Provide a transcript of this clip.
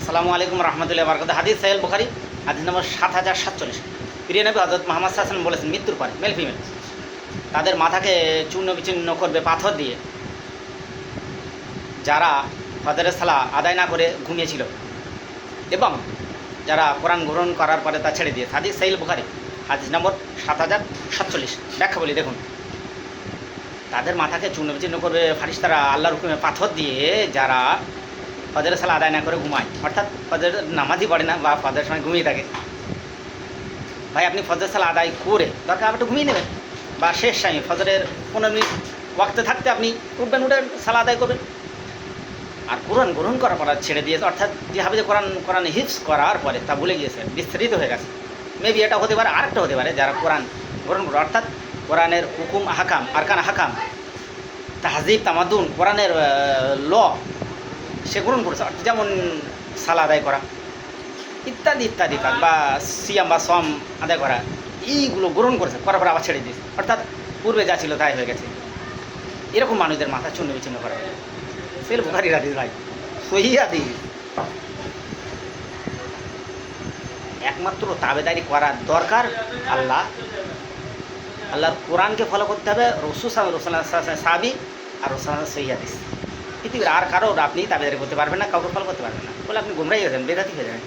আসসালামু আলাইকুম রহমতুল্লাহ বরকাত। হাদিস সাহিহ বুখারী হাদিস নম্বর ৭০৪৭। প্রিয় নবী হযরত মুহাম্মদ সাল্লাল্লাহু আলাইহি ওয়াসাল্লাম বলেছেন, মৃত্যুর পরে মেল ফিমেল তাদের মাথাকে চূর্ণ বিচূর্ণ করবে পাথর দিয়ে, যারা ফজরের সালাত আদায় না করে ঘুমিয়েছিল এবং যারা কোরআন গ্রহণ করার পরে তা ছেড়ে দিয়ে। হাদিস সাহিহ বুখারী হাদিস নম্বর ৭০৪৭। ব্যাখ্যা বলি, দেখুন, তাদের মাথাকে চূর্ণ বিচূর্ণ করবে ফারিস্তারা আল্লাহর হুকুমে পাথর দিয়ে, যারা ফজরের সালাত আদায় না করে ঘুমায়, অর্থাৎ ফজরের নামাজই পড়ে না বা ফজরের সময় ঘুমিয়ে থাকে। ভাই, আপনি ফজরের সালাত আদায় করে দরকার একটু ঘুমিয়ে নেবেন, বা শেষ টাইমে ফজরের 15 মিনিট ওয়াক্তে থাকতে আপনি উঠবেন, উঠে সালাত আদায় করবেন। আর কোরআন গ্রহণ করার পর ছেড়ে দিয়েছে, অর্থাৎ যে হাফেজে কোরআন হিফজ করার পরে তা ভুলে গিয়েছে, বিস্তারিত হয়ে গেছে। মেবি এটা হতে পারে, আরেকটা হতে পারে, যারা কোরআন গ্রহণ করে, অর্থাৎ কোরআনের হুকুম হাকাম, আরকান হাকাম, তাহজিব তামাদুন, কোরআনের ল সে গ্রহণ করেছে, যেমন সালাত আদায় করা ইত্যাদি ইত্যাদি কাজ, বা সিয়াম বা সম আদায় করা, এইগুলো গ্রহণ করেছে, করার পর আবার ছেড়ে দিয়েছে, অর্থাৎ পূর্বে যা ছিল তাই হয়ে গেছে। এরকম মানুষদের মাথা চূর্ণ বিচ্ছিন্ন করা। সাহিহ বুখারীর হাদিস ভাই, সহিহ হাদিস। একমাত্র তাবেদারি করার দরকার আল্লাহর কোরআনকে ফলো করতে হবে, রাসূল সাহাবী আর রাসূল সহিহ হাদিস। পৃথিবীর আর কারোর আপনি তাবেদারি করতে পারবেন না, কাউকে ফলো করতে পারবেন না, বলে আপনি গুমরাহী হয়ে যাবেন, বেদাতি হয়ে যাবেন।